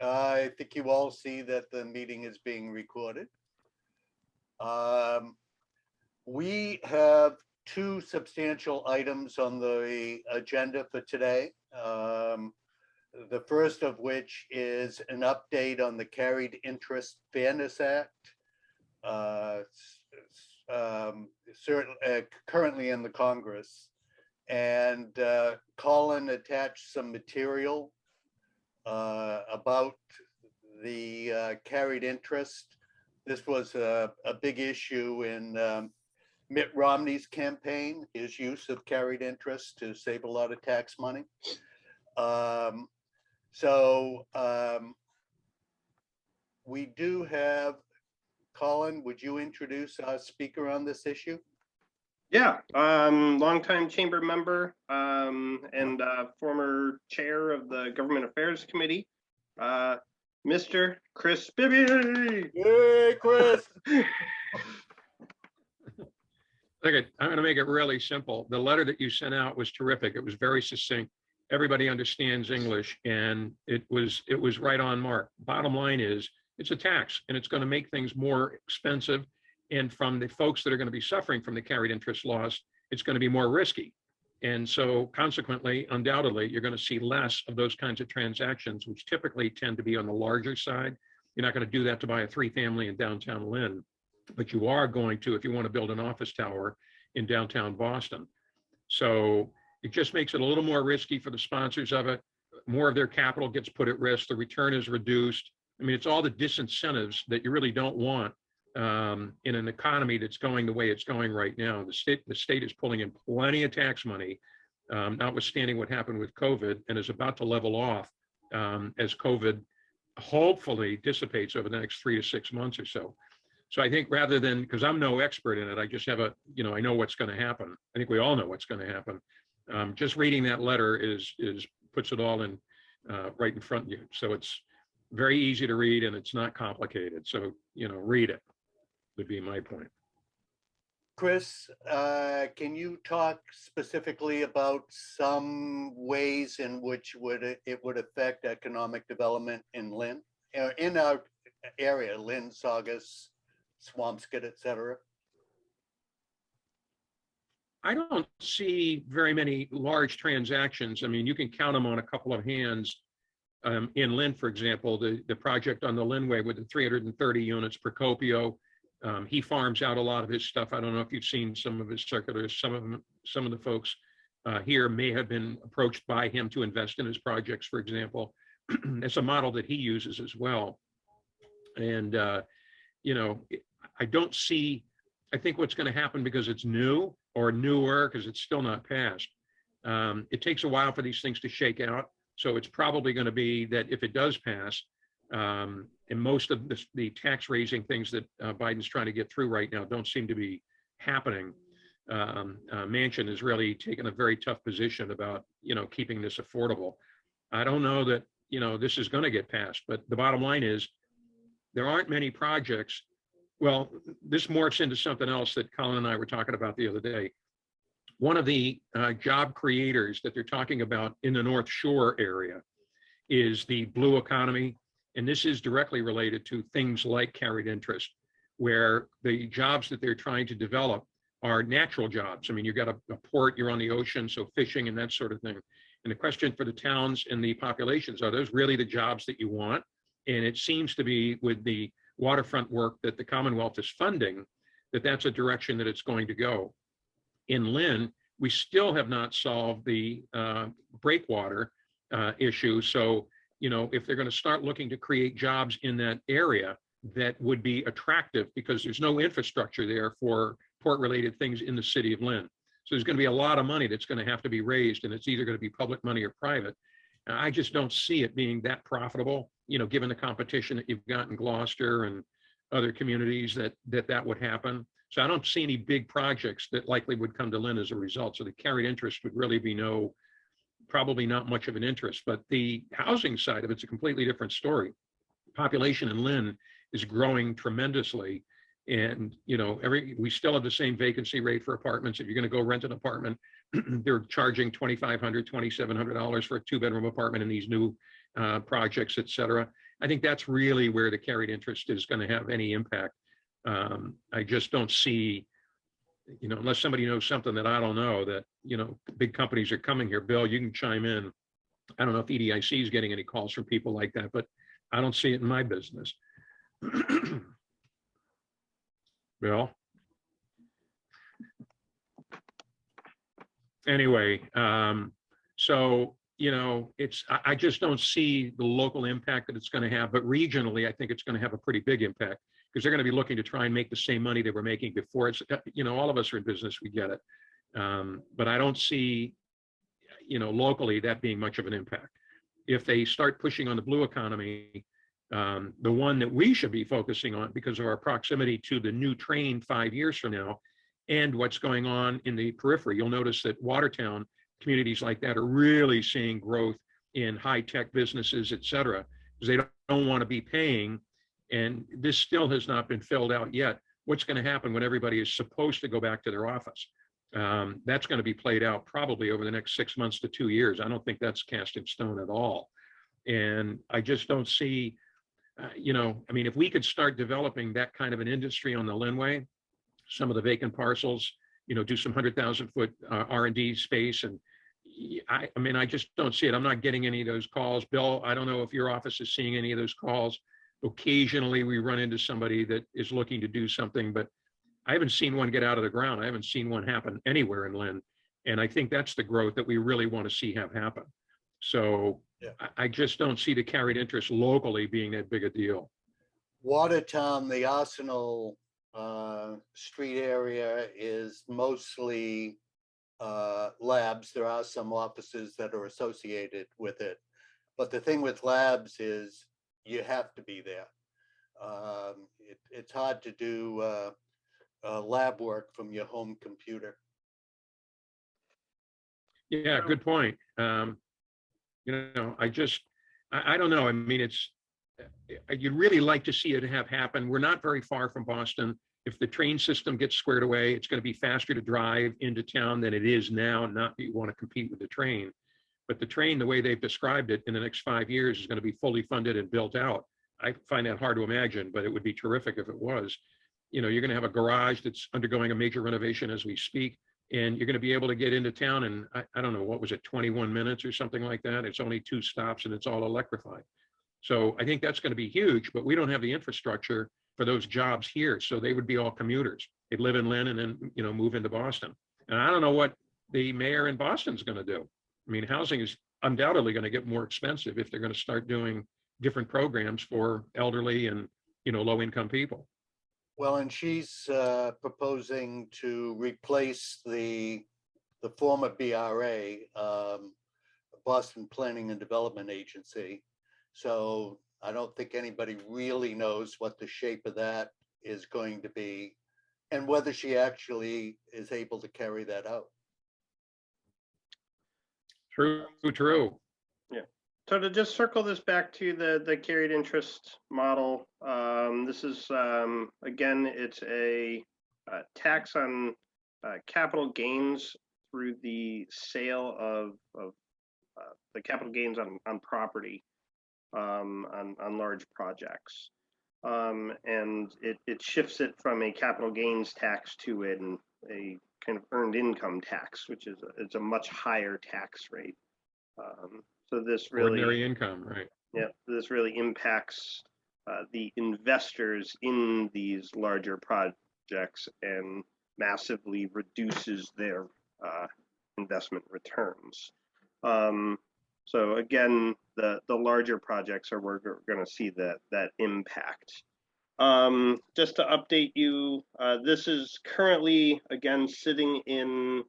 I think you all see that the meeting is being recorded. We have two substantial items on the agenda for today. The first of which is an update on the Carried Interest Fairness Act, currently in the Congress. And Colin attached some material about the carried interest. This was a big issue in Mitt Romney's campaign, his use of carried interest to save a lot of tax money. We do have, Colin, would you introduce our speaker on this issue? Yeah, longtime chamber member and former chair of the Government Affairs Committee, Mr. Chris Bibby. Yay, Chris! Okay, I'm going to make it really simple. The letter that you sent out was terrific. It was very succinct. Everybody understands English, and it was right on mark. Bottom line is, it's a tax, and it's going to make things more expensive. And from the folks that are going to be suffering from the carried interest loss, it's going to be more risky. And so consequently, undoubtedly, you're going to see less of those kinds of transactions, which typically tend to be on the larger side. You're not going to do that to buy a 3-family in downtown Lynn, but you are going to if you want to build an office tower in downtown Boston. So it just makes it a little more risky for the sponsors of it. More of their capital gets put at risk. The return is reduced. I mean, it's all the disincentives that you really don't want in an economy that's going the way it's going right now. The state is pulling in plenty of tax money, notwithstanding what happened with COVID, and is about to level off as COVID hopefully dissipates over the next 3 to 6 months or so. So I think rather than, because I'm no expert in it, I just have I know what's going to happen. I think we all know what's going to happen. Just reading that letter puts it all in right in front of you. So it's very easy to read and it's not complicated. So, read it would be my point. Chris, can you talk specifically about some ways in which it would affect economic development in Lynn, in our area, Lynn, Saugus, Swampscott, et cetera? I don't see very many large transactions. I mean, you can count them on a couple of hands. In Lynn, for example, the project on the Lynnway with the 330 units per Copio, he farms out a lot of his stuff. I don't know if you've seen some of his circulars. Some of the folks here may have been approached by him to invest in his projects, for example. It's a model that he uses as well. And, I don't see, I think what's going to happen because it's new or newer, because it's still not passed. It takes a while for these things to shake out. So it's probably going to be that if it does pass, and most of the tax raising things that Biden's trying to get through right now don't seem to be happening. Manchin has really taken a very tough position about, keeping this affordable. I don't know that, this is going to get passed, but the bottom line is there aren't many projects. Well, this morphs into something else that Colin and I were talking about the other day. One of the job creators that they're talking about in the North Shore area is the blue economy. And this is directly related to things like carried interest, where the jobs that they're trying to develop are natural jobs. I mean, you've got a port, you're on the ocean, so fishing and that sort of thing. And the question for the towns and the populations, are those really the jobs that you want? And it seems to be with the waterfront work that the Commonwealth is funding, that's a direction that it's going to go. In Lynn, we still have not solved the breakwater issue. So, if they're going to start looking to create jobs in that area that would be attractive, because there's no infrastructure there for port-related things in the city of Lynn. So there's going to be a lot of money that's going to have to be raised, and it's either going to be public money or private. And I just don't see it being that profitable, given the competition that you've got in Gloucester and other communities that would happen. So I don't see any big projects that likely would come to Lynn as a result. So the carried interest would really be probably not much of an interest, but the housing side of it's a completely different story. Population in Lynn is growing tremendously. And, we still have the same vacancy rate for apartments. If you're going to go rent an apartment, they're charging $2,500, $2,700 for a 2-bedroom apartment in these new projects, et cetera. I think that's really where the carried interest is going to have any impact. I just don't see, unless somebody knows something that I don't know, that, big companies are coming here. Bill, you can chime in. I don't know if EDIC is getting any calls from people like that, but I don't see it in my business. Bill? Anyway, so, I just don't see the local impact that it's going to have, but regionally, I think it's going to have a pretty big impact because they're going to be looking to try and make the same money they were making before. It's, all of us are in business, we get it. But I don't see, locally that being much of an impact. If they start pushing on the blue economy, the one that we should be focusing on because of our proximity to the new train 5 years from now and what's going on in the periphery, you'll notice that Watertown, communities like that are really seeing growth in high-tech businesses, et cetera, because they don't want to be paying. And this still has not been filled out yet. What's going to happen when everybody is supposed to go back to their office? That's going to be played out probably over the next 6 months to 2 years. I don't think that's cast in stone at all. And I just don't see, if we could start developing that kind of an industry on the Linway, some of the vacant parcels, do some 100,000-foot R&D space. And I just don't see it. I'm not getting any of those calls. Bill, I don't know if your office is seeing any of those calls. Occasionally we run into somebody that is looking to do something, but I haven't seen one get out of the ground. I haven't seen one happen anywhere in Lynn. And I think that's the growth that we really want to see have happen. So yeah. I just don't see the carried interest locally being that big a deal. Watertown, the Arsenal street area is mostly labs. There are some offices that are associated with it. But the thing with labs is you have to be there. It's hard to do lab work from your home computer. Yeah, good point. I don't know. I mean, you'd really like to see it have happen. We're not very far from Boston. If the train system gets squared away, it's going to be faster to drive into town than it is now. Not that you want to compete with the train, but the train, the way they've described it in the next 5 years, is going to be fully funded and built out. I find that hard to imagine, but it would be terrific if it was. You're going to have a garage that's undergoing a major renovation as we speak, and you're going to be able to get into town in, I don't know, what was it, 21 minutes or something like that? It's only 2 stops and it's all electrified. So I think that's going to be huge, but we don't have the infrastructure for those jobs here. So they would be all commuters. They'd live in Lynn and then, move into Boston. And I don't know what the mayor in Boston is going to do. I mean, housing is undoubtedly going to get more expensive if they're going to start doing different programs for elderly and, low-income people. Well, and she's proposing to replace the former BRA, Boston Planning and Development Agency. So I don't think anybody really knows what the shape of that is going to be and whether she actually is able to carry that out. True. Yeah. So to just circle this back to the carried interest model, this is, again, it's a tax on capital gains through the sale of the capital gains on property on large projects. And it shifts it from a capital gains tax to a kind of earned income tax, which is it's a much higher tax rate. So this really ordinary income, right? Yeah, this really impacts the investors in these larger projects and massively reduces their investment returns. So again, the larger projects are where we're going to see that impact. Just to update you, this is currently, again, sitting in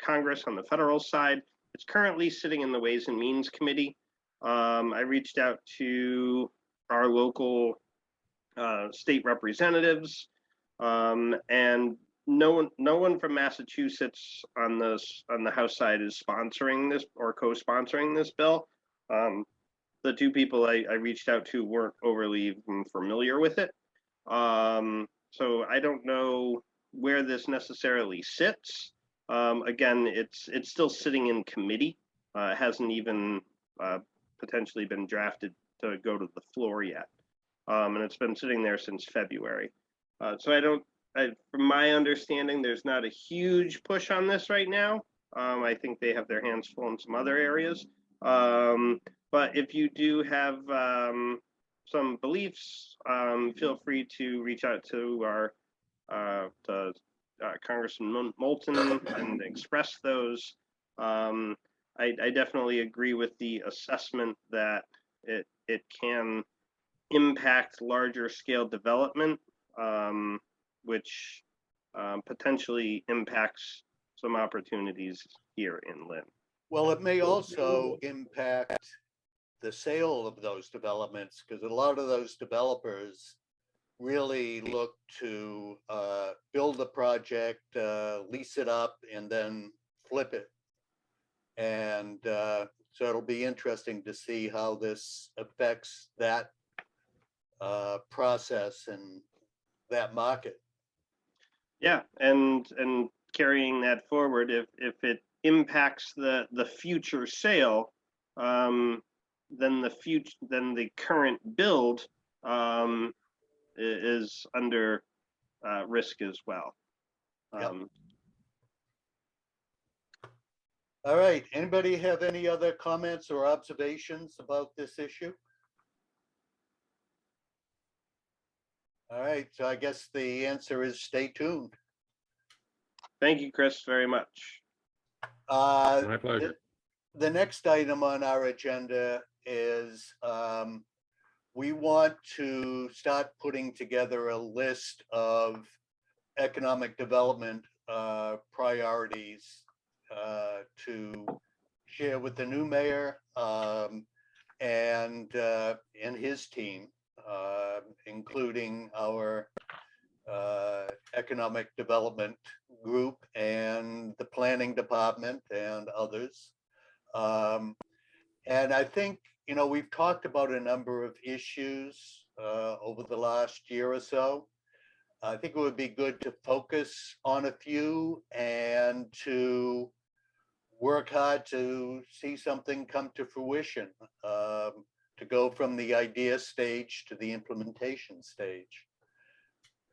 Congress on the federal side. It's currently sitting in the Ways and Means Committee. I reached out to our local state representatives, and no one from Massachusetts on the House side is sponsoring this or co-sponsoring this bill. The 2 people I reached out to weren't overly familiar with it. So I don't know where this necessarily sits. Again, it's still sitting in committee. It hasn't even potentially been drafted to go to the floor yet. And it's been sitting there since February. So from my understanding, there's not a huge push on this right now. I think they have their hands full in some other areas. But if you do have some beliefs, feel free to reach out to our Congressman Moulton and express those. I definitely agree with the assessment that it can impact larger scale development, which potentially impacts some opportunities here in Lynn. Well, it may also impact the sale of those developments, because a lot of those developers really look to build a project, lease it up, and then flip it. And so it'll be interesting to see how this affects that process and that market. Yeah, and carrying that forward, if it impacts the future sale, then the current build is under risk as well. Yep. All right. Anybody have any other comments or observations about this issue? All right. So I guess the answer is stay tuned. Thank you, Chris, very much. My pleasure. The next item on our agenda is we want to start putting together a list of economic development priorities to share with the new mayor and his team, including our economic development group and the planning department and others. And I think, you know, we've talked about a number of issues over the last year or so. I think it would be good to focus on a few and to work hard to see something come to fruition, to go from the idea stage to the implementation stage.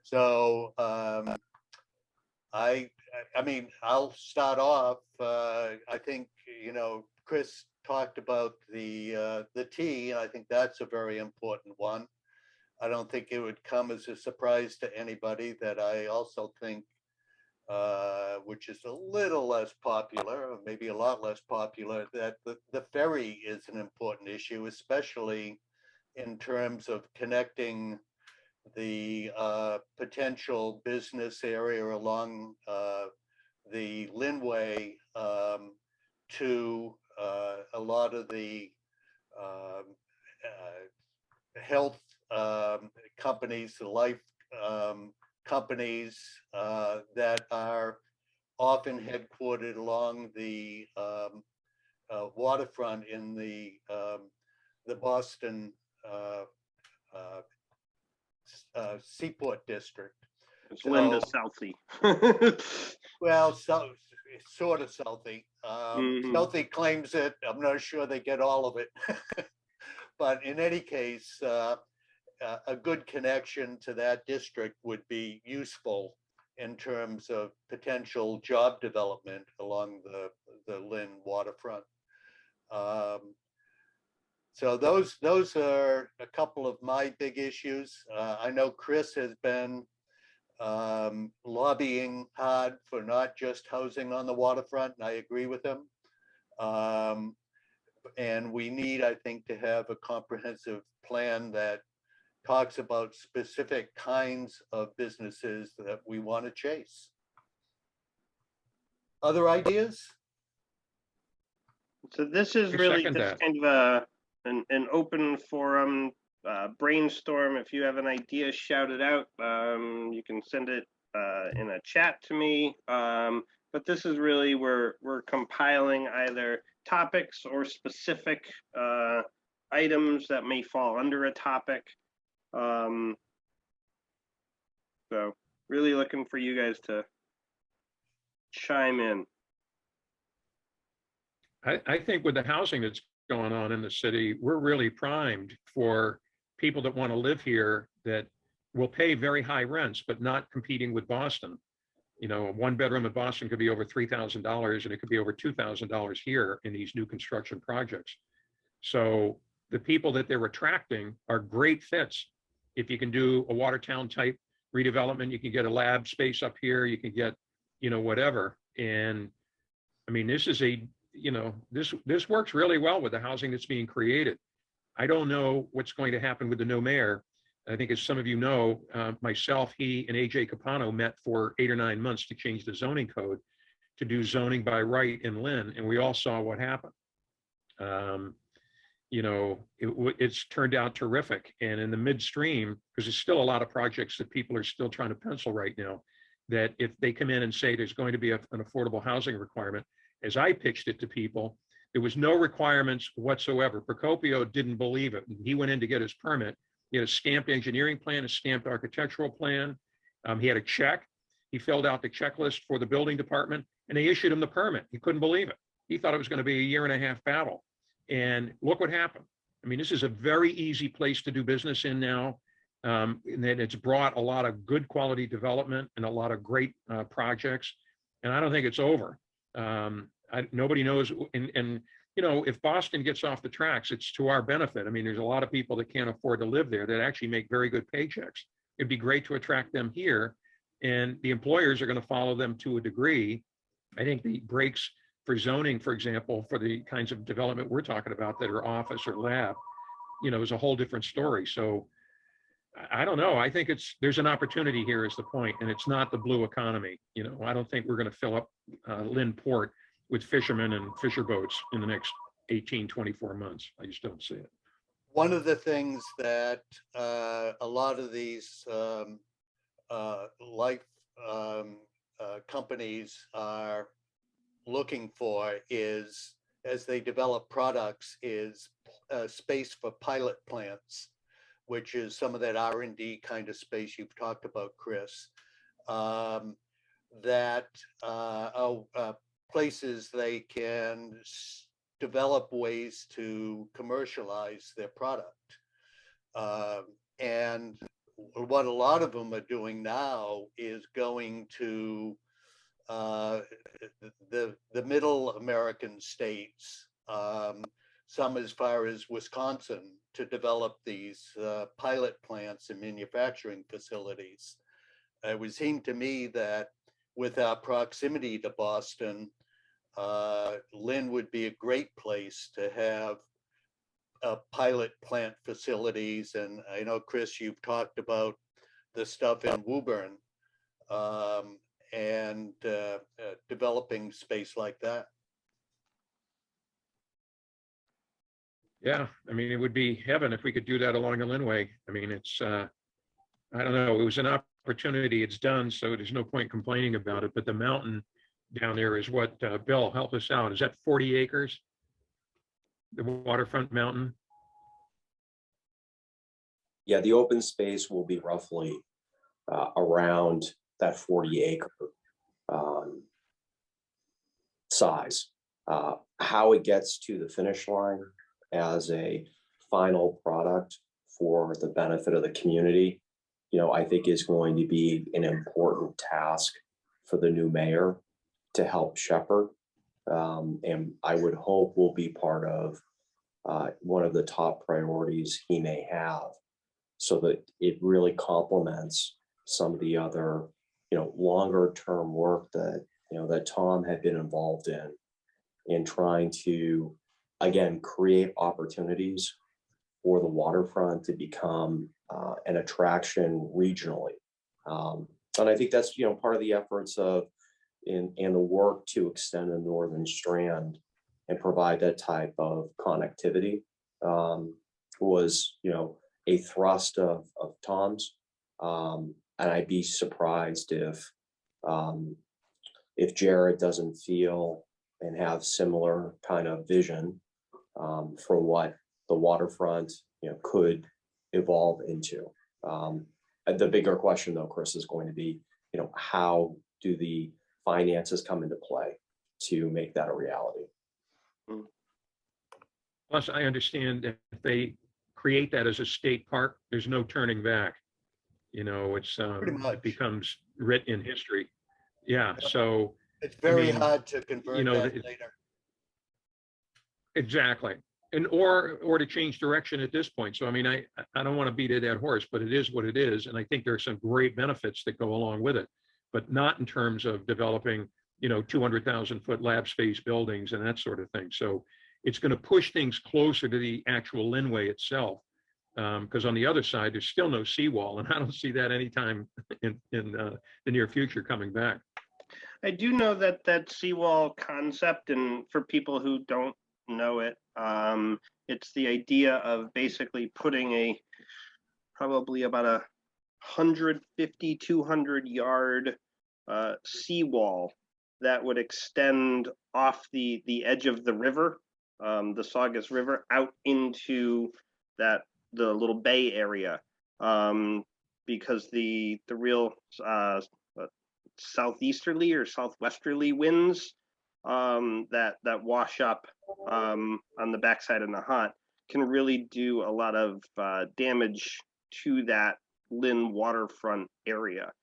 So I mean, I'll start off. I think, you know, Chris talked about the T, and I think that's a very important one. I don't think it would come as a surprise to anybody that I also think, which is a little less popular, or maybe a lot less popular, that the ferry is an important issue, especially in terms of connecting the potential business area along the Lynnway to a lot of the health companies, the life companies that are often headquartered along the waterfront in the Boston Seaport District. It's Linda Southie. Well, so sort of Southie. Southie claims it. I'm not sure they get all of it. But in any case, a good connection to that district would be useful in terms of potential job development along the Lynn waterfront. So those are a couple of my big issues. I know Chris has been lobbying hard for not just housing on the waterfront, and I agree with him. And we need, I think, to have a comprehensive plan that talks about specific kinds of businesses that we want to chase. Other ideas? So this is really just kind of an open forum, brainstorm. If you have an idea, shout it out. You can send it in a chat to me. But this is really where we're compiling either topics or specific items that may fall under a topic. So really looking for you guys to chime in. I think with the housing that's going on in the city, we're really primed for people that want to live here that will pay very high rents, but not competing with Boston. You know, a one bedroom in Boston could be over $3,000 and it could be over $2,000 here in these new construction projects. So the people that they're attracting are great fits. If you can do a Watertown type redevelopment, you can get a lab space up here, you can get, you know, whatever. And I mean, this is a, you know, this works really well with the housing that's being created. I don't know what's going to happen with the new mayor. I think as some of you know, myself, he and AJ Capano met for 8 or 9 months to change the zoning code to do zoning by right in Lynn. And we all saw what happened. You know, it's turned out terrific. And in the midstream, because there's still a lot of projects that people are still trying to pencil right now, that if they come in and say there's going to be an affordable housing requirement, as I pitched it to people, there was no requirements whatsoever. Procopio didn't believe it. He went in to get his permit. He had a stamped engineering plan, a stamped architectural plan. He had a check. He filled out the checklist for the building department and they issued him the permit. He couldn't believe it. He thought it was going to be a 1.5-year battle. And look what happened. I mean, this is a very easy place to do business in now. And then it's brought a lot of good quality development and a lot of great projects. And I don't think it's over. Nobody knows. And, you know, if Boston gets off the tracks, it's to our benefit. I mean, there's a lot of people that can't afford to live there that actually make very good paychecks. It'd be great to attract them here. And the employers are going to follow them to a degree. I think the breaks for zoning, for example, for the kinds of development we're talking about that are office or lab, you know, is a whole different story. So I don't know. I think there's an opportunity here is the point, and it's not the blue economy. You know, I don't think we're going to fill up Lynn Port with fishermen and fisher boats in the next 18, 24 months. I just don't see it. One of the things that a lot of these companies are looking for is, as they develop products, is space for pilot plants, which is some of that R&D kind of space you've talked about, Chris, that places they can develop ways to commercialize their product. And what a lot of them are doing now is going to the middle American states, some as far as Wisconsin, to develop these pilot plants and manufacturing facilities. It would seem to me that with our proximity to Boston, Lynn would be a great place to have pilot plant facilities. And I know, Chris, you've talked about the stuff in Woburn and developing space like that. Yeah, I mean, it would be heaven if we could do that along the Linway. I mean, it's, I don't know, it was an opportunity, it's done, so there's no point complaining about it, but the mountain down there is what, Bill, help us out, is that 40 acres? The waterfront mountain? Yeah, the open space will be roughly around that 40-acre size. How it gets to the finish line as a final product for the benefit of the community, you know, I think is going to be an important task for the new mayor to help shepherd. And I would hope will be part of one of the top priorities he may have, so that it really complements some of the other, you know, longer term work that, you know, that Tom had been involved in trying to, again, create opportunities for the waterfront to become an attraction regionally. And I think that's, you know, part of the efforts of in the work to extend the Northern Strand and provide that type of connectivity was, you know, a thrust of Tom's. And I'd be surprised if Jared doesn't feel and have similar kind of vision for what the waterfront, you know, could evolve into. The bigger question, though, Chris, is going to be, you know, how do the finances come into play to make that a reality? Plus, I understand that if they create that as a state park, there's no turning back. You know, it's Pretty it much. becomes written in history. Yeah. Yep. So, It's I very mean, hard to you convert know, that later. exactly. And or to change direction at this point. So I mean, I don't want to beat a dead horse, but it is what it is. And I think there are some great benefits that go along with it, but not in terms of developing, you know, 200,000-foot lab space buildings and that sort of thing. So it's going to push things closer to the actual Linway itself. Because on the other side, there's still no seawall, and I don't see that anytime in the near future coming back. I do know that that seawall concept, and for people who don't know it, it's the idea of basically putting a probably about 150, 200 yard seawall that would extend off the edge of the river, the Saugus River, out into the little bay area, because the real southeasterly or southwesterly winds that wash up on the backside of Nahat can really do a lot of damage to that Lynn waterfront area.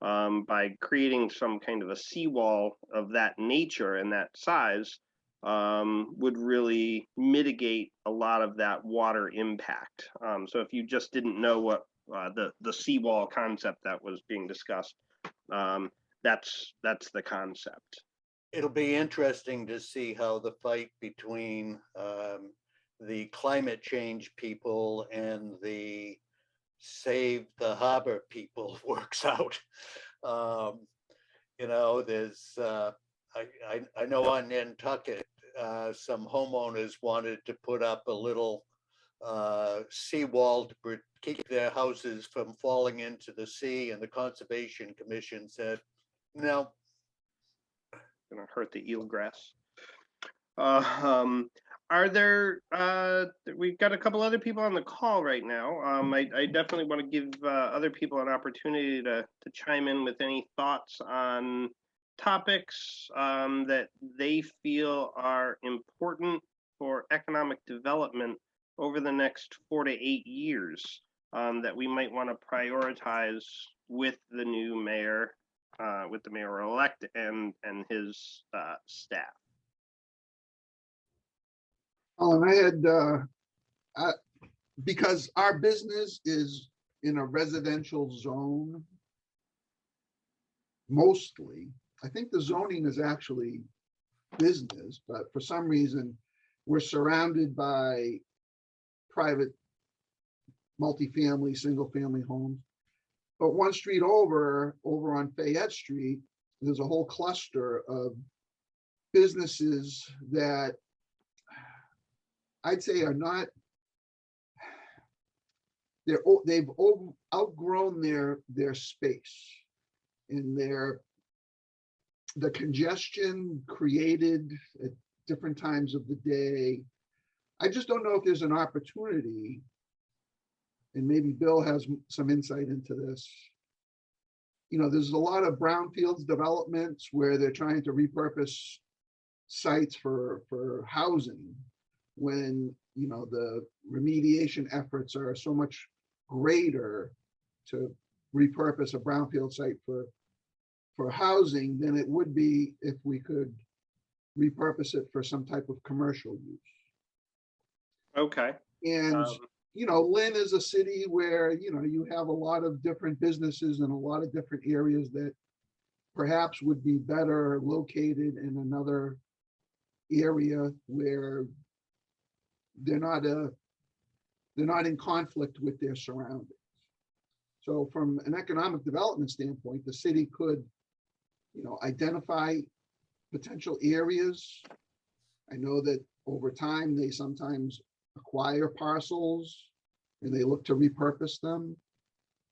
By creating some kind of a seawall of that nature and that size, would really mitigate a lot of that water impact. So if you just didn't know what the seawall concept that was being discussed, that's the concept. It'll be interesting to see how the fight between the climate change people and the save the harbor people works out. You know, there's I know on Nantucket, some homeowners wanted to put up a little seawall to keep their houses from falling into the sea, and the Conservation Commission said, no. Gonna hurt the eelgrass. Are there, we've got a couple other people on the call right now. I definitely want to give other people an opportunity to chime in with any thoughts on topics that they feel are important for economic development over the next 4 to 8 years, that we might want to prioritize with the new mayor, with the mayor-elect and his staff. I had, because our business is in a residential zone, mostly. I think the zoning is actually business, but for some reason, we're surrounded by private multifamily, single-family homes. But one street over on Fayette Street, there's a whole cluster of businesses that I'd say are not, they've outgrown their space, and the congestion created at different times of the day. I just don't know if there's an opportunity, and maybe Bill has some insight into this. You know, there's a lot of brownfields developments where they're trying to repurpose sites for housing, when, you know, the remediation efforts are so much greater to repurpose a brownfield site for housing than it would be if we could repurpose it for some type of commercial use. Okay. And you know, Lynn is a city where, you know, you have a lot of different businesses in a lot of different areas that perhaps would be better located in another area where they're not in conflict with their surroundings. So from an economic development standpoint, the city could, you know, identify potential areas. I know that over time, they sometimes acquire parcels and they look to repurpose them.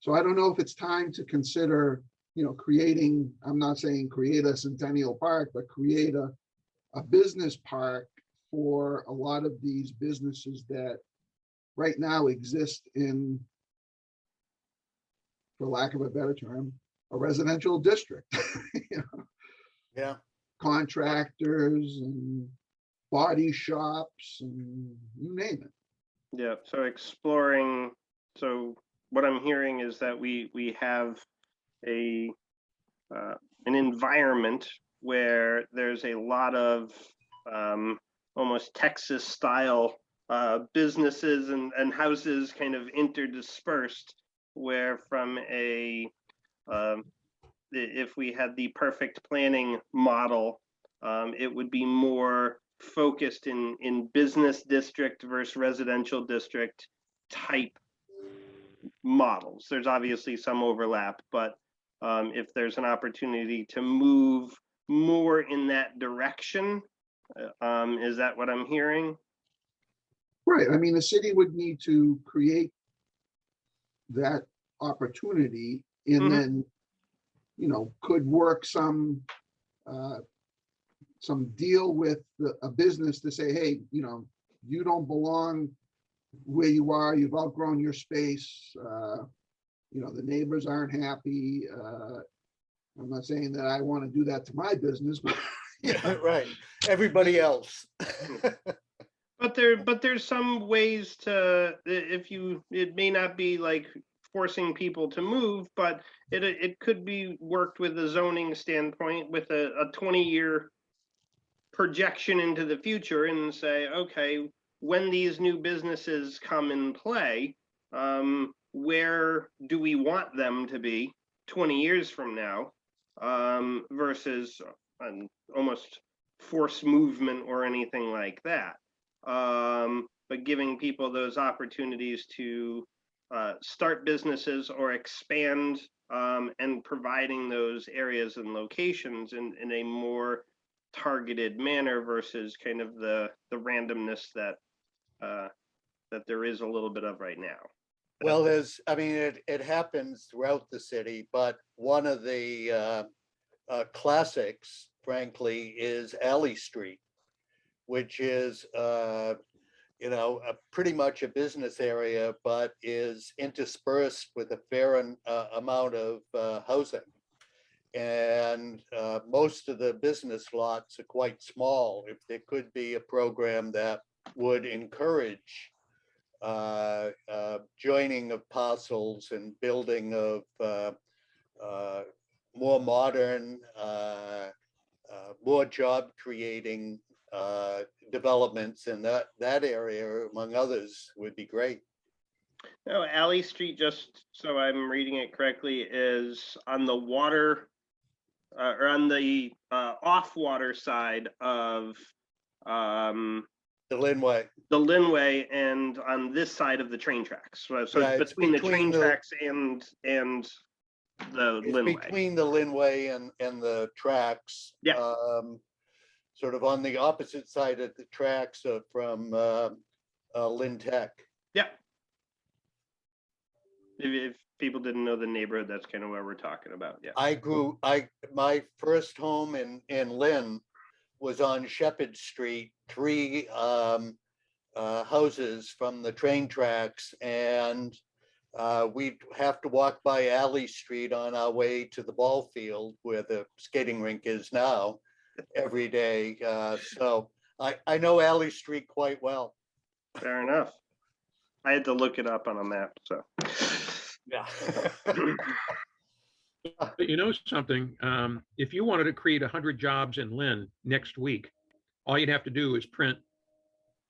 So I don't know if it's time to consider, you know, creating, I'm not saying create a Centennial Park, but create a business park for a lot of these businesses that right now exist in, for lack of a better term, a residential district. You know? Yeah. Contractors and body shops and you name it. Yeah, so exploring, so what I'm hearing is that we have a an environment where there's a lot of almost Texas style businesses and houses kind of interdispersed, where from a if we had the perfect planning model, it would be more focused in business district versus residential district type models. There's obviously some overlap, but if there's an opportunity to move more in that direction, is that what I'm hearing? Right. I mean, the city would need to create that opportunity and then, you know, could work some deal with a business to say, hey, you know, you don't belong where you are, you've outgrown your space, you know, the neighbors aren't happy. I'm not saying that I want to do that to my business, but Yeah, right. Everybody else. But there's some ways to, if you, it may not be like forcing people to move, but it could be worked with a zoning standpoint with a 20-year projection into the future and say, okay, when these new businesses come in play, where do we want them to be 20 years from now, versus an almost forced movement or anything like that. But giving people those opportunities to start businesses or expand, and providing those areas and locations in a more targeted manner versus kind of the randomness that that there is a little bit of right now. Well, I mean, it happens throughout the city, but one of the classics, frankly, is Alley Street, which is, you know, pretty much a business area, but is interspersed with a fair amount of housing. And most of the business lots are quite small. If there could be a program that would encourage joining of parcels and building of more modern, more job creating developments in that area, among others, would be great. No, Alley Street, just so I'm reading it correctly, is on the water, or on the off-water side of The Linway. the Linway, and on this side of the train tracks. So Yeah, it's it's between the between train the- tracks and the It's Linway. between the Linway and the tracks. Yeah. Sort of on the opposite side of the tracks from Lynn Tech. Yeah. If people didn't know the neighborhood, that's kind of what we're talking about. Yeah. My first home in Lynn was on Shepherd Street, 3 houses from the train tracks, and we'd have to walk by Alley Street on our way to the ball field where the skating rink is now every day. So I know Alley Street quite well. Fair enough. I had to look it up on a map, so. Yeah. But you know something, if you wanted to create 100 jobs in Lynn next week, all you'd have to do is print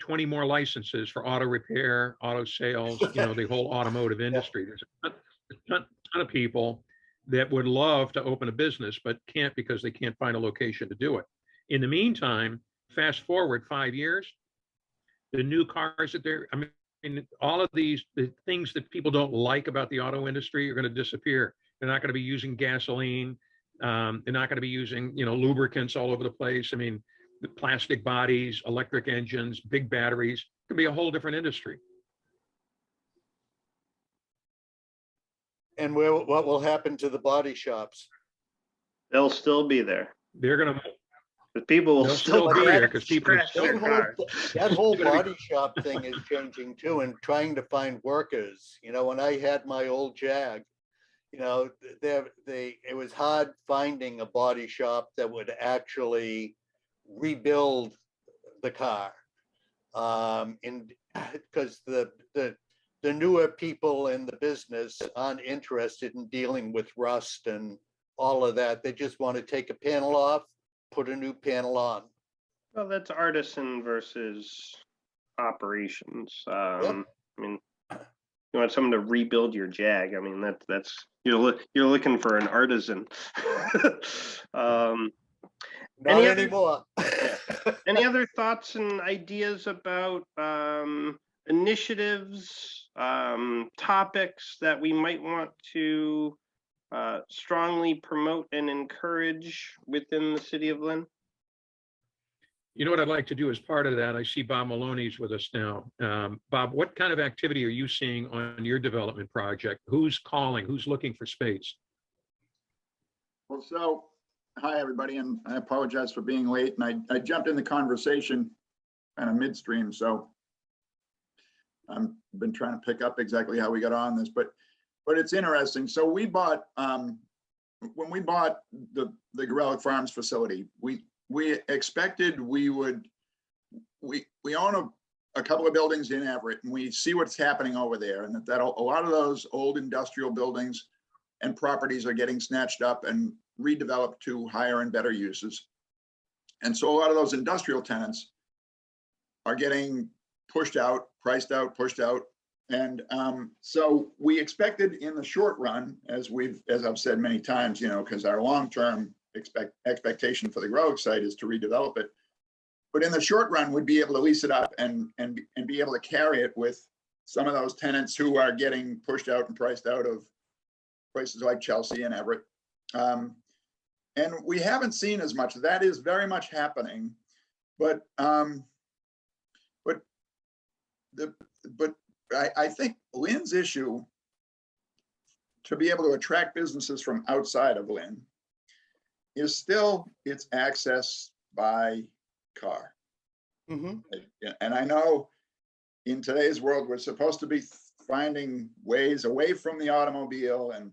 20 more licenses for auto repair, auto sales, you know, the whole automotive industry. There's a ton of people that would love to open a business, but can't because they can't find a location to do it. In the meantime, fast forward 5 years, the new cars that they're, I mean, all of the things that people don't like about the auto industry are going to disappear. They're not going to be using gasoline. They're not going to be using, you know, lubricants all over the place. I mean, the plastic bodies, electric engines, big batteries, it could be a whole different industry. And what will happen to the body shops? They'll still be there. They're going to, But people will They'll still still be be there there 'cause people scratch their car. That whole body shop thing is changing too, and trying to find workers. You know, when I had my old Jag, you know, it was hard finding a body shop that would actually rebuild the car. And because the newer people in the business aren't interested in dealing with rust and all of that. They just want to take a panel off, put a new panel on. Well, that's artisan versus operations. I mean, you want someone to rebuild your Jag. I mean, that's you're looking for an artisan. Not Any other- anymore. Any other thoughts and ideas about initiatives, topics that we might want to strongly promote and encourage within the city of Lynn? You know what I'd like to do as part of that? I see Bob Maloney's with us now. Bob, what kind of activity are you seeing on your development project? Who's calling? Who's looking for space? Well, so, hi, everybody, and I apologize for being late, and I jumped in the conversation kind of midstream, so I've been trying to pick up exactly how we got on this, but it's interesting. So we bought, when we bought the Gorelick Farms facility, we expected we own a couple of buildings in Everett, and we see what's happening over there, and that a lot of those old industrial buildings and properties are getting snatched up and redeveloped to higher and better uses. And so a lot of those industrial tenants are getting pushed out, priced out, pushed out. And so we expected in the short run, as I've said many times, you know, because our long-term expectation for the Gorelick site is to redevelop it. But in the short run, we'd be able to lease it up and be able to carry it with some of those tenants who are getting pushed out and priced out of places like Chelsea and Everett. And we haven't seen as much. That is very much happening, but I think Lynn's issue to be able to attract businesses from outside of Lynn is still its access by car. Mm-hmm. And I know in today's world, we're supposed to be finding ways away from the automobile and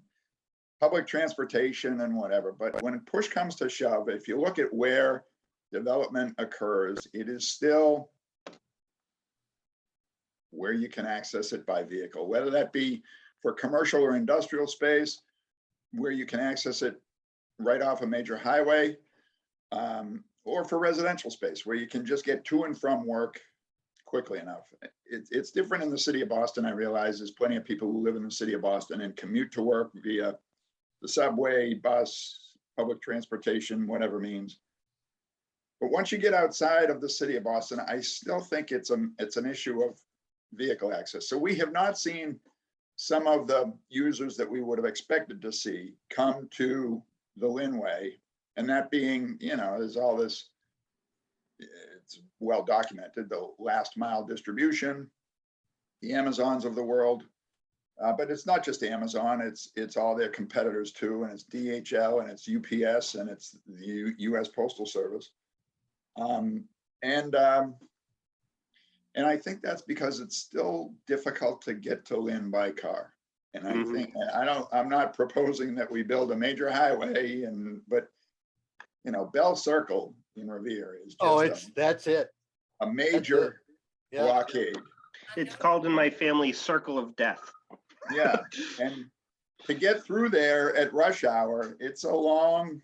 public transportation and whatever. But when push comes to shove, if you look at where development occurs, it is still where you can access it by vehicle, whether that be for commercial or industrial space, where you can access it right off a major highway, or for residential space, where you can just get to and from work quickly enough. It's different in the city of Boston. I realize there's plenty of people who live in the city of Boston and commute to work via the subway, bus, public transportation, whatever means. But once you get outside of the city of Boston, I still think it's an issue of vehicle access. So we have not seen some of the users that we would have expected to see come to the Lynn Way, and that being, you know, there's all this, it's well documented, the last mile distribution, the Amazons of the world, but it's not just Amazon, it's all their competitors too, and it's DHL and it's UPS and it's the US Postal Service. And I think that's because it's still difficult to get to Lynn by car. And I think, I'm not proposing that we build a major highway, but you know, Bell Circle in Revere is just that's it. A major blockade. It's called in my family Circle of Death. Yeah, and to get through there at rush hour, it's a long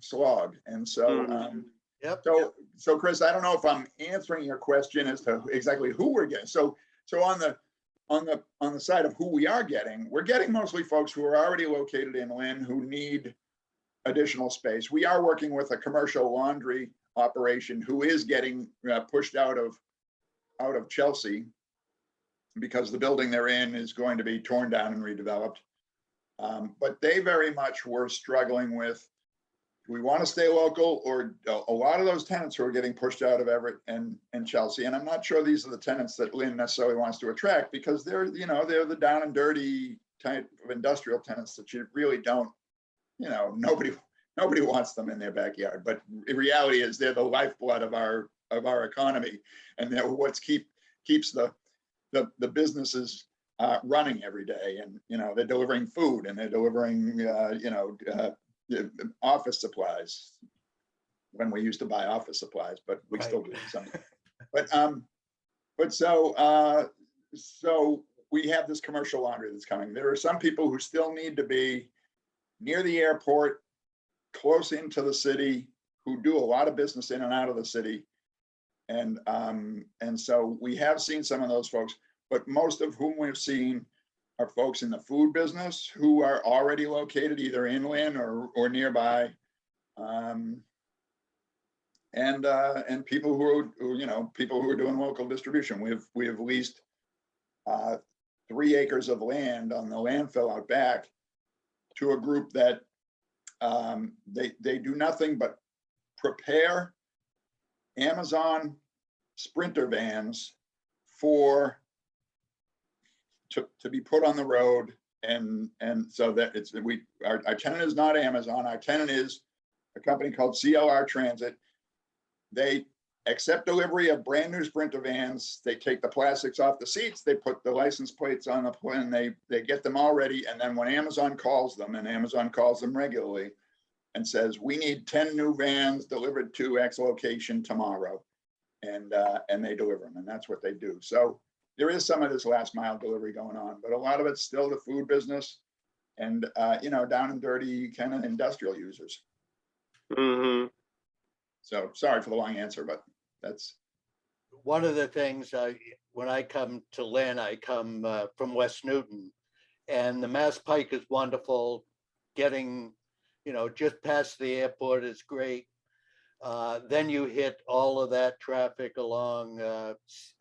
slog. And so, so Chris, I don't know if I'm answering your question as to exactly who we're getting. So on the side of who we are getting, we're getting mostly folks who are already located in Lynn who need additional space. We are working with a commercial laundry operation who is getting pushed out of Chelsea because the building they're in is going to be torn down and redeveloped. But they very much were struggling with, do we want to stay local, or a lot of those tenants who are getting pushed out of Everett and Chelsea. And I'm not sure these are the tenants that Lynn necessarily wants to attract, because they're the down and dirty type of industrial tenants that you really don't, nobody wants them in their backyard. But the reality is they're the lifeblood of our economy, and they're what's keeps the businesses running every day. And they're delivering food, and they're delivering office supplies. when we used to buy office supplies, but we Right. still do some. But so we have this commercial laundry that's coming. There are some people who still need to be near the airport, close into the city, who do a lot of business in and out of the city. And so we have seen some of those folks, but most of whom we've seen are folks in the food business who are already located either in Lynn or nearby. And people people who are doing local distribution. We have leased 3 acres of land on the landfill out back to a group that they do nothing but prepare Amazon Sprinter vans to be put on the road, and so that our tenant is not Amazon. Our tenant is a company called CLR Transit. They accept delivery of brand new Sprinter vans. They take the plastics off the seats. They put the license plates on the plane. They get them all ready. And then when Amazon calls them, and Amazon calls them regularly and says, we need 10 new vans delivered to X location tomorrow. And they deliver them. And that's what they do. So there is some of this last mile delivery going on, but a lot of it's still the food business and, down and dirty kind of industrial users. Mm-hmm. So sorry for the long answer, but that's one of the things. When I come to Lynn, I come from West Newton, and the Mass Pike is wonderful. Getting, just past the airport is great. Then you hit all of that traffic along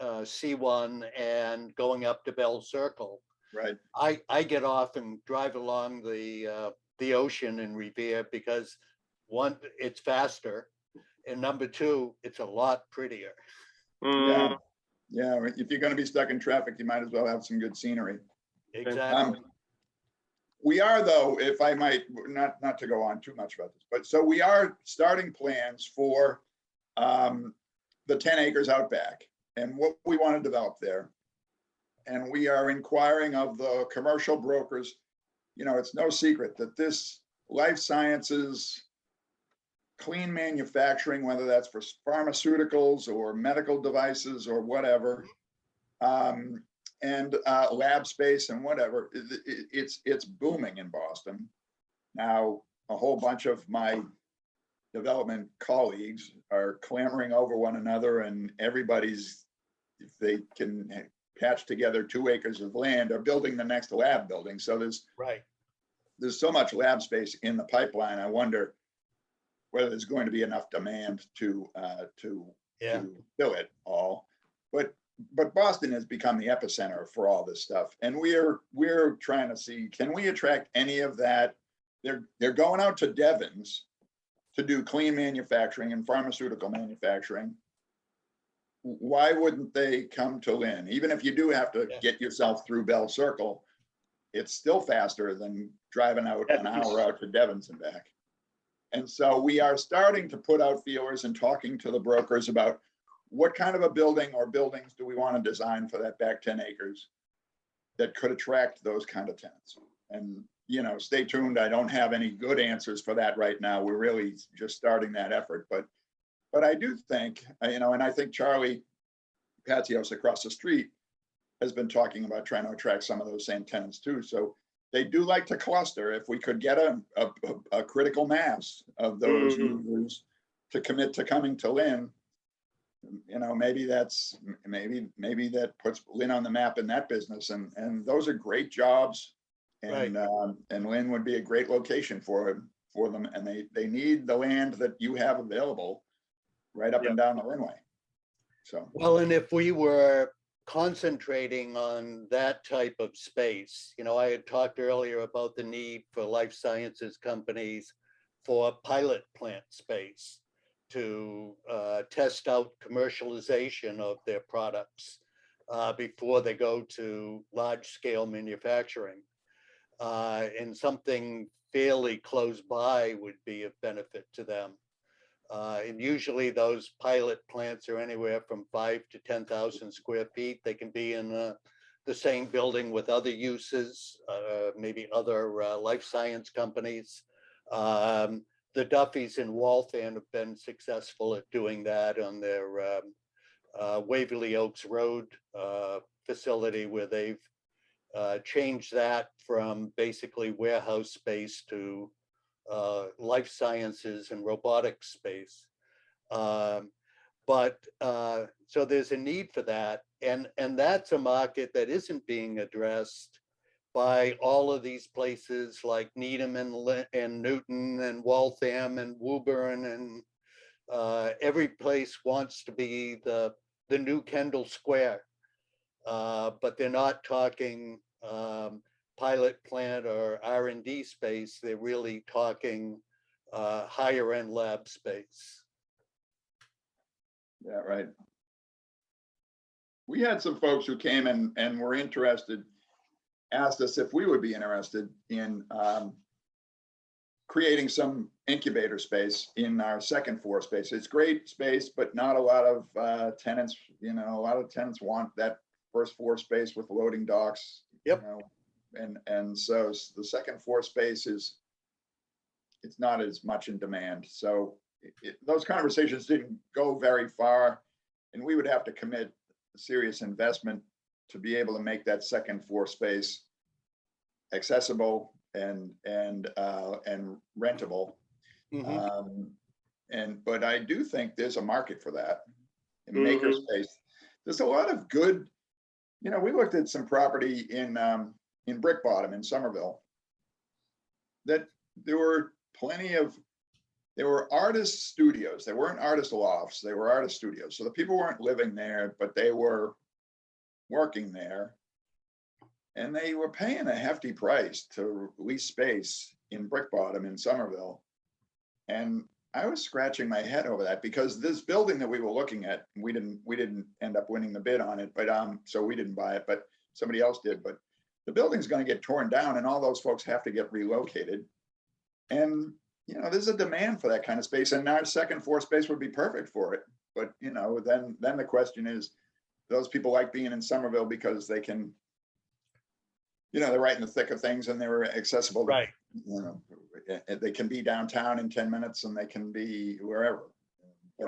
C1 and going up to Bell Circle. right. I get off and drive along the ocean in Revere because, one, it's faster, and number two, it's a lot prettier. Mm-hmm. Yeah. If you're going to be stuck in traffic, you might as well have some good scenery. Exactly. We are, though, if I might, not to go on too much about this, but so we are starting plans for the 10 acres out back and what we want to develop there. And we are inquiring of the commercial brokers. It's no secret that this life sciences, clean manufacturing, whether that's for pharmaceuticals or medical devices or whatever, and lab space and whatever, it's booming in Boston. Now, a whole bunch of my development colleagues are clamoring over one another, and everybody's, if they can patch together 2 acres of land, are building the next lab building. So there's so much lab space in the pipeline. I wonder whether there's going to be enough demand to fill it all. But Boston has become the epicenter for all this stuff, and we're trying to see, can we attract any of that? They're going out to Devon's to do clean manufacturing and pharmaceutical manufacturing. Why wouldn't they come to Lynn? Even if you do have to get yourself through Bell Circle, it's still faster than driving out an hour out to Devon's and back. And so we are starting to put out feelers and talking to the brokers about what kind of a building or buildings do we want to design for that back 10 acres that could attract those kind of tenants. And, stay tuned. I don't have any good answers for that right now. We're really just starting that effort. But I do think, and I think Charlie Patios across the street has been talking about trying to attract some of those same tenants too. So they do like to cluster. If we could get a critical mass of those users to commit to coming to Lynn, maybe that puts Lynn on the map in that business. And those are great jobs. And and Lynn would be a great location for them. And they need the land that you have available right up and down the Lynnway. So well, and if we were concentrating on that type of space, I had talked earlier about the need for life sciences companies for pilot plant space to test out commercialization of their products before they go to large scale manufacturing. And something fairly close by would be of benefit to them. And usually those pilot plants are anywhere from 5,000 to 10,000 square feet. They can be in the same building with other uses, maybe other life science companies. the Duffys in Waltham have been successful at doing that on their Waverly Oaks Road facility, where they've changed that from basically warehouse space to life sciences and robotics space. But so there's a need for that. And that's a market that isn't being addressed by all of these places like Needham and Newton and Waltham and Woburn, and every place wants to be the new Kendall Square. But they're not talking pilot plant or R&D space. They're really talking higher end lab space. Yeah, right. We had some folks who came and were interested, asked us if we would be interested in creating some incubator space in our second floor space. It's great space, but not a lot of tenants, you know, a lot of tenants want that first floor space with loading docks. Yep. You know, and so the second floor space it's not as much in demand. So those conversations didn't go very far, and we would have to commit serious investment to be able to make that second floor space accessible and rentable. But I do think there's a market for that in makerspace. There's a lot of good, you know, we looked at some property in Brick Bottom in Somerville that there were artist studios. They weren't artist lofts, they were artist studios. So the people weren't living there, but they were working there. And they were paying a hefty price to lease space in Brick Bottom in Somerville. And I was scratching my head over that, because this building that we were looking at, we didn't end up winning the bid on it, but so we didn't buy it, but somebody else did. But the building's going to get torn down, and all those folks have to get relocated. And you know, there's a demand for that kind of space, and our second floor space would be perfect for it. But you know, then the question is, those people like being in Somerville because they can, you know, they're right in the thick of things and they're accessible. Right. You know, they can be downtown in 10 minutes and they can be wherever.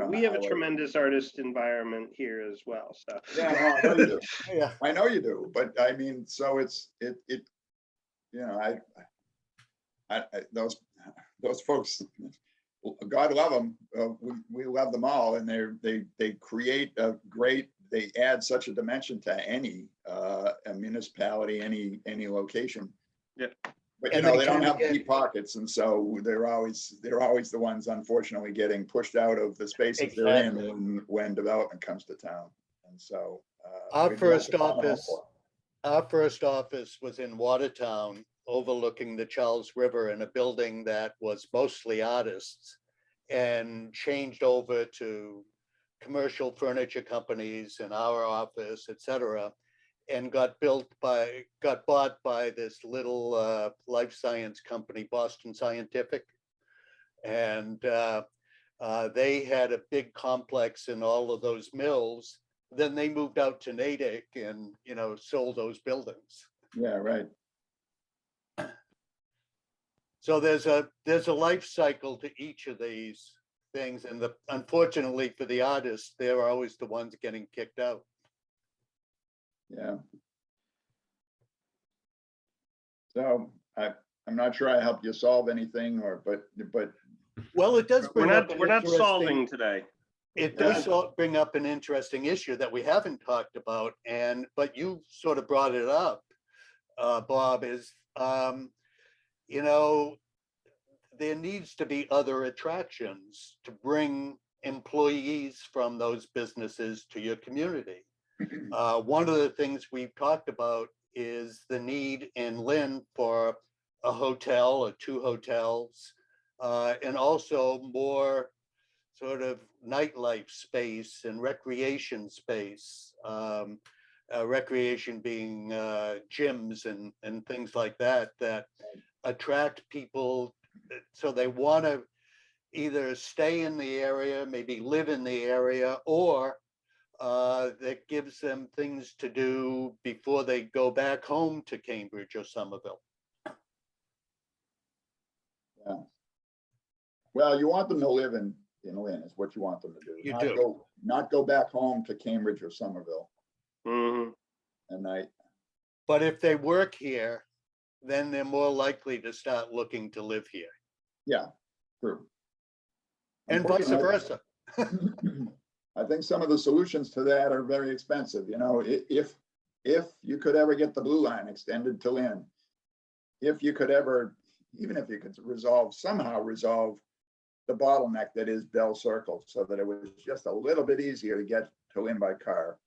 We have a tremendous artist environment here as well. So yeah, no, I know you do. Yeah, I know you do. But I mean, so it you know, I those folks, God love them. We love them all, and they create a great. They add such a dimension to any a municipality, any location. Yeah. But you know, they don't have deep pockets, and so they're always the ones, unfortunately, getting pushed out of the spaces they're in when development comes to town. And so our first office was in Watertown, overlooking the Charles River, in a building that was mostly artists, and changed over to commercial furniture companies in our office, etc., and got bought by this little life science company, Boston Scientific. And they had a big complex in all of those mills. Then they moved out to Natick and, you know, sold those buildings. Yeah, right. So there's a life cycle to each of these things, and unfortunately for the artists, they're always the ones getting kicked out. Yeah. So I'm not sure I helped you solve anything, but well, it does bring up we're not solving today. It does bring up an interesting issue that we haven't talked about, but you sort of brought it up, Bob, is you know, there needs to be other attractions to bring employees from those businesses to your community. One of the things we've talked about is the need in Lynn for a hotel or 2 hotels, and also more sort of nightlife space and recreation space. Recreation being gyms and things like that attract people, so they want to either stay in the area, maybe live in the area, or that gives them things to do before they go back home to Cambridge or Somerville. Yeah. Well, you want them to live in Lynn is what you want them to do. You Not do. not go back home to Cambridge or Somerville Mhm. at night. But if they work here, then they're more likely to start looking to live here, Yeah, true. and vice Unfortunately, versa. I think some of the solutions to that are very expensive. You know, if you could ever get the blue line extended to Lynn, if you could ever, even if you could somehow resolve the bottleneck that is Bell Circle, so that it was just a little bit easier to get to Lynn by car.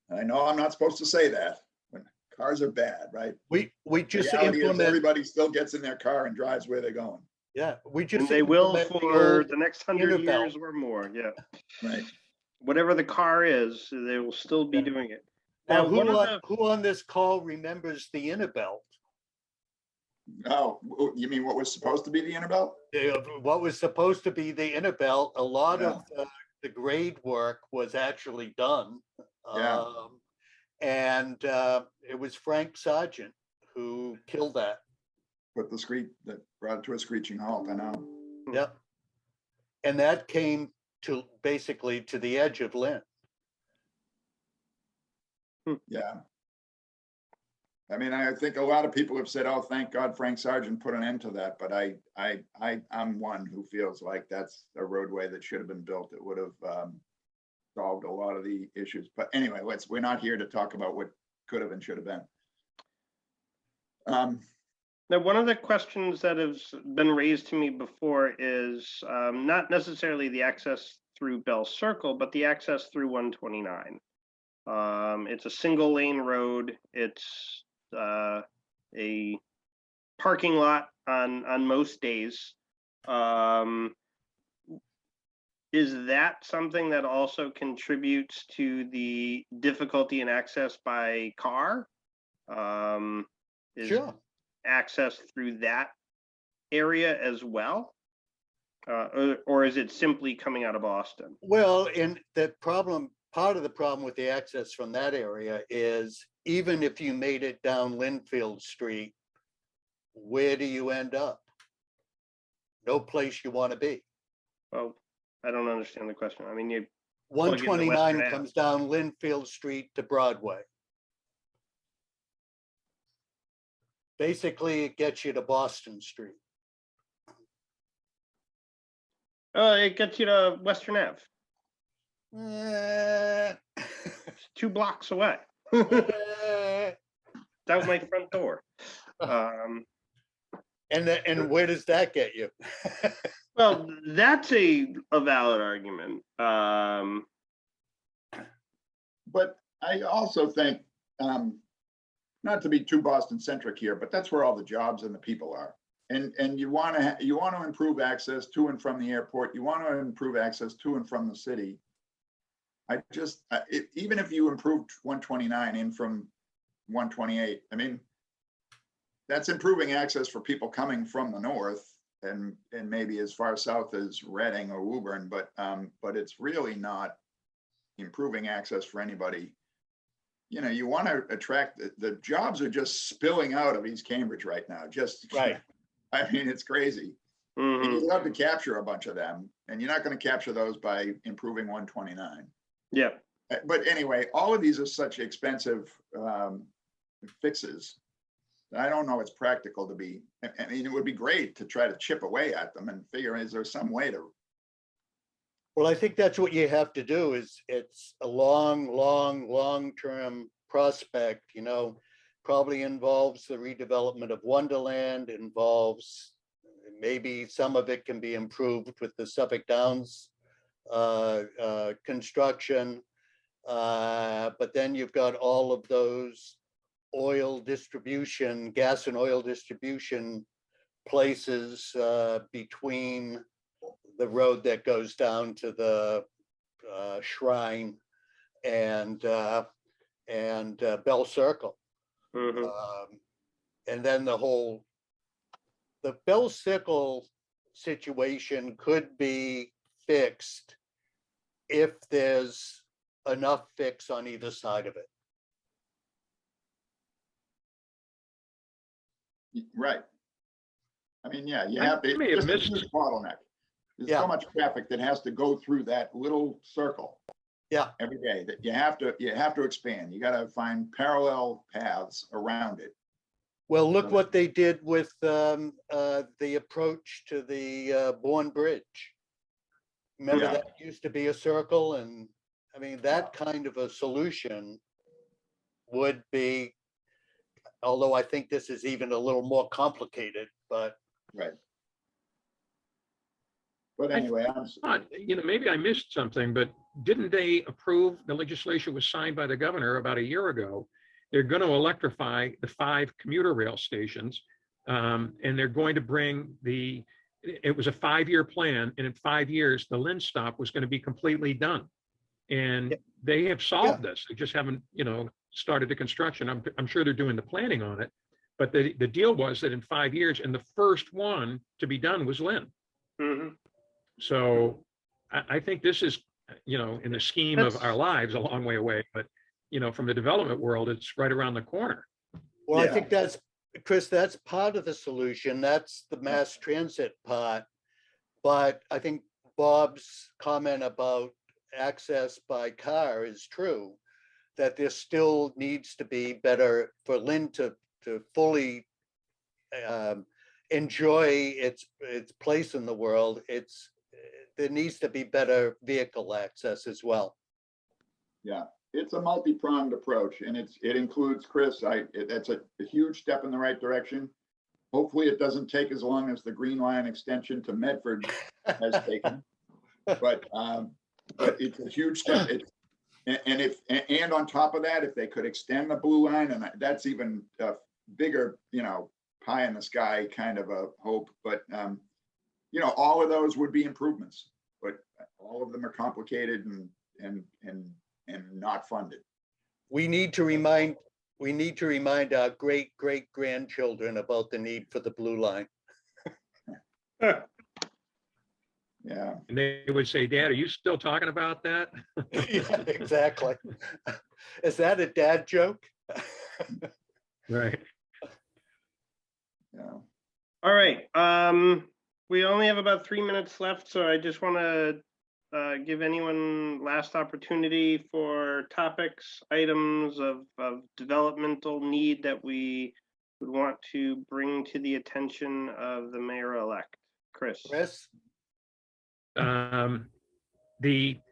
And I know I'm not supposed to say that when cars are bad, right? We just Reality is implement, everybody still gets in their car and drives where they're going. yeah, we And just they will implement for old the next 100 Unibelt. years or more. Yeah. Right. Whatever the car is, they will still be Yeah. doing it. Now, Now, one of who on this call remembers the Innerbelt? Oh, you mean what was supposed to be the Annabelle? What was supposed to be the Innerbelt, a lot Yeah. of the grade work was actually done. Yeah. And it was Frank Sargent who killed that. Put that brought it to a screeching halt, I know. Yep. And that came to basically to the edge of Lynn. Yeah. I mean, I think a lot of people have said, "Oh, thank God Frank Sargent put an end to that." But I'm one who feels like that's a roadway that should have been built. It would have solved a lot of the issues. But anyway, we're not here to talk about what could have and should have been. Now, one of the questions that has been raised to me before is not necessarily the access through Bell Circle, but the access through 129. It's a single lane road. It's a parking lot on most days. Is that something that also contributes to the difficulty in access by car? Is Sure. access through that area as well? Or is it simply coming out of Boston? Well, and the problem, part of the problem with the access from that area is even if you made it down Linfield Street, where do you end up? No place you want to be. Well, I don't understand the question. I mean, you plug into 129 Western comes down Linfield Street to Broadway. Basically, it gets you to Boston Street. it gets you to Western Ave. Eh, It's 2 blocks away. It's out my front door. And where does that get you? Well, that's a valid argument. But I also think, not to be too Boston centric here, but that's where all the jobs and the people are. And you want to improve access to and from the airport. You want to improve access to and from the city. Even if you improved 129 in from 128, I mean, that's improving access for people coming from the north and maybe as far south as Reading or Woburn, but it's really not improving access for anybody. You know, you want to attract the jobs are just spilling out of East Cambridge right now. Just Right. I mean, it's crazy. Mhm. And you'd love to capture a bunch of them, and you're not going to capture those by improving 129. Yeah. But anyway, all of these are such expensive fixes. I don't know it's practical to be. I mean, it would be great to try to chip away at them and figure, is there some way to? Well, I think that's what you have to do is it's a long-term prospect, you know, probably involves the redevelopment of Wonderland, involves maybe some of it can be improved with the Suffolk Downs construction. But then you've got all of those gas and oil distribution places between the road that goes down to the Shrine and Bell Circle. Mhm. And then the Bell Circle situation could be fixed if there's enough fix on either side of it. Right. I mean, yeah, you I have may have just a missed- huge bottleneck. There's Yeah. so much traffic that has to go through that little circle. Yeah. Every day that you have to expand. You got to find parallel paths around it. Well, look what they did with the approach to the Bourne Bridge. Remember Yeah. that used to be a circle, and I mean, that kind of a solution would be, although I think this is even a little more complicated, but Right. But anyway, Maybe I missed something, but didn't they approve, the legislation was signed by the governor about a year ago. They're going to electrify the 5 commuter rail stations, and they're going to bring it was a 5-year plan, and in 5 years, the Lynn stop was going to be completely done. And they have solved this. They just haven't, started the construction. I'm sure they're doing the planning on it. But the deal was that in 5 years, and the first one to be done was Lynn. Mm-hmm. So I think this is, in the scheme of our lives, a long way away, but, from the development world, it's right around the corner. well, Yeah. I think that's, Chris, that's part of the solution. That's the mass transit part. But I think Bob's comment about access by car is true, that there still needs to be better for Lynn to fully enjoy its place in the world. There needs to be better vehicle access as well. yeah, it's a multi-pronged approach, and it includes, Chris, that's a huge step in the right direction. Hopefully it doesn't take as long as the Green Line extension to Medford has taken. But it's a huge step. And on top of that, if they could extend the Blue Line, and that's even a bigger, pie in the sky kind of a hope. But all of those would be improvements, but all of them are complicated and not funded. We need to remind our great grandchildren about the need for the Blue Line. Yeah. And they would say, Dad, are you still talking about that? Yeah, exactly. Is that a dad joke? Right. Yeah. All right. We only have about 3 minutes left, so I just want to give anyone last opportunity for topics, items of developmental need that we would want to bring to the attention of the mayor-elect. Chris.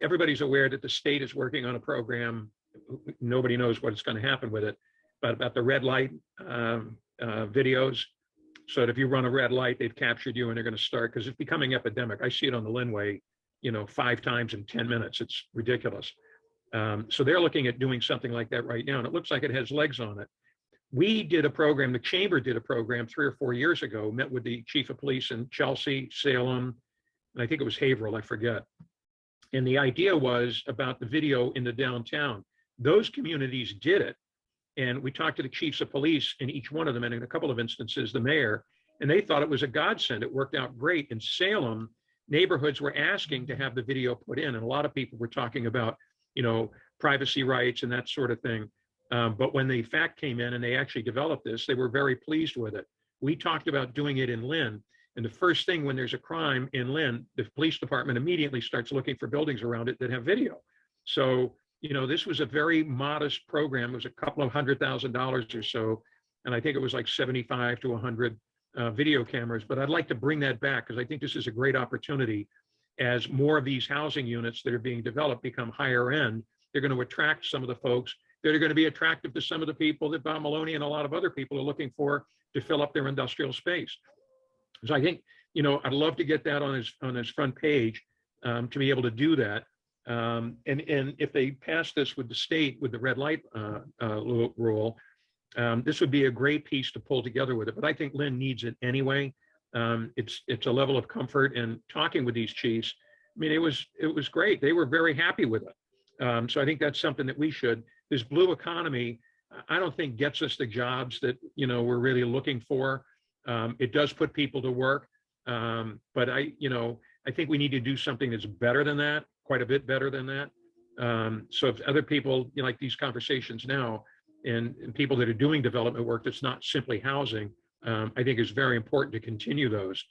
Everybody's aware that the state is working on a program. Nobody knows what's going to happen with it, but about the red light videos. So that if you run a red light, they've captured you and they're going to start, because it's becoming epidemic. I see it on the Linway, 5 times in 10 minutes. It's ridiculous. So they're looking at doing something like that right now, and it looks like it has legs on it. We did a program, the chamber did a program 3 or 4 years ago, met with the chief of police in Chelsea, Salem, and I think it was Haverhill, I forget. And the idea was about the video in the downtown. Those communities did it. And we talked to the chiefs of police in each one of them, and in a couple of instances, the mayor, and they thought it was a godsend. It worked out great. In Salem, neighborhoods were asking to have the video put in, and a lot of people were talking about, privacy rights and that sort of thing. But when the fact came in and they actually developed this, they were very pleased with it. We talked about doing it in Lynn. And the first thing when there's a crime in Lynn, the police department immediately starts looking for buildings around it that have video. So, this was a very modest program. It was a couple of $100,000 or so. And I think it was like 75 to 100 video cameras. But I'd like to bring that back, because I think this is a great opportunity. As more of these housing units that are being developed become higher end, they're going to attract some of the folks that are going to be attractive to some of the people that Bob Maloney and a lot of other people are looking for to fill up their industrial space. So I think, I'd love to get that on his front page, to be able to do that. And if they pass this with the state, with the red light rule, this would be a great piece to pull together with it. But I think Lynn needs it anyway. It's a level of comfort, and talking with these chiefs, I mean, it was great. They were very happy with it. So I think that's something that we should. This blue economy, I don't think gets us the jobs that we're really looking for. It does put people to work, but I think we need to do something that's better than that, quite a bit better than that. So if other people, like these conversations now, and people that are doing development work that's not simply housing, I think is very important to continue those.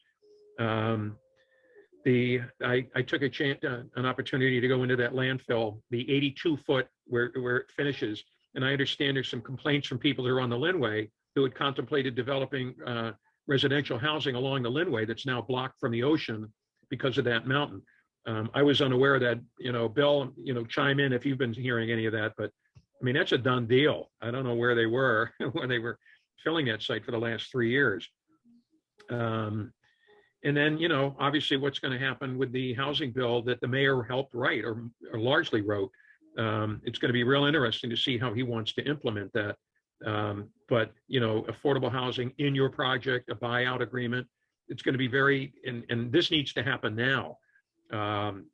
I took a chance, an opportunity to go into that landfill, the 82-foot where it finishes. And I understand there's some complaints from people that are on the Linway who had contemplated developing residential housing along the Linway that's now blocked from the ocean because of that mountain. I was unaware of that, Bill, chime in if you've been hearing any of that, but I mean, that's a done deal. I don't know where they were when they were filling that site for the last 3 years. And then, obviously what's going to happen with the housing bill that the mayor helped write or largely wrote. It's going to be real interesting to see how he wants to implement that. But, affordable housing in your project, a buyout agreement, it's going to be very, and this needs to happen now.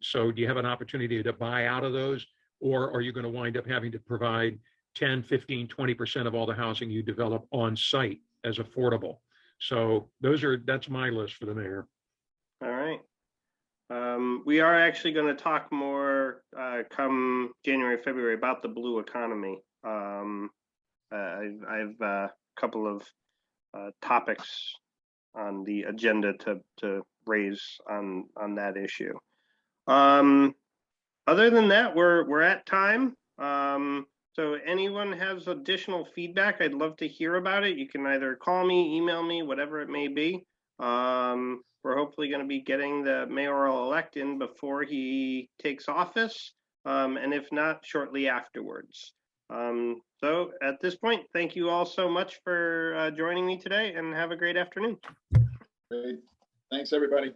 So do you have an opportunity to buy out of those, or are you going to wind up having to provide 10, 15, 20% of all the housing you develop on site as affordable? So that's my list for the mayor. All right. We are actually going to talk more come January, February about the blue economy. I've a couple of topics on the agenda to raise on that issue. Other than that, we're at time. So anyone has additional feedback, I'd love to hear about it. You can either call me, email me, whatever it may be. We're hopefully going to be getting the mayoral elect in before he takes office, and if not, shortly afterwards. So at this point, thank you all so much for joining me today, and have a great afternoon. Great. Thanks, everybody.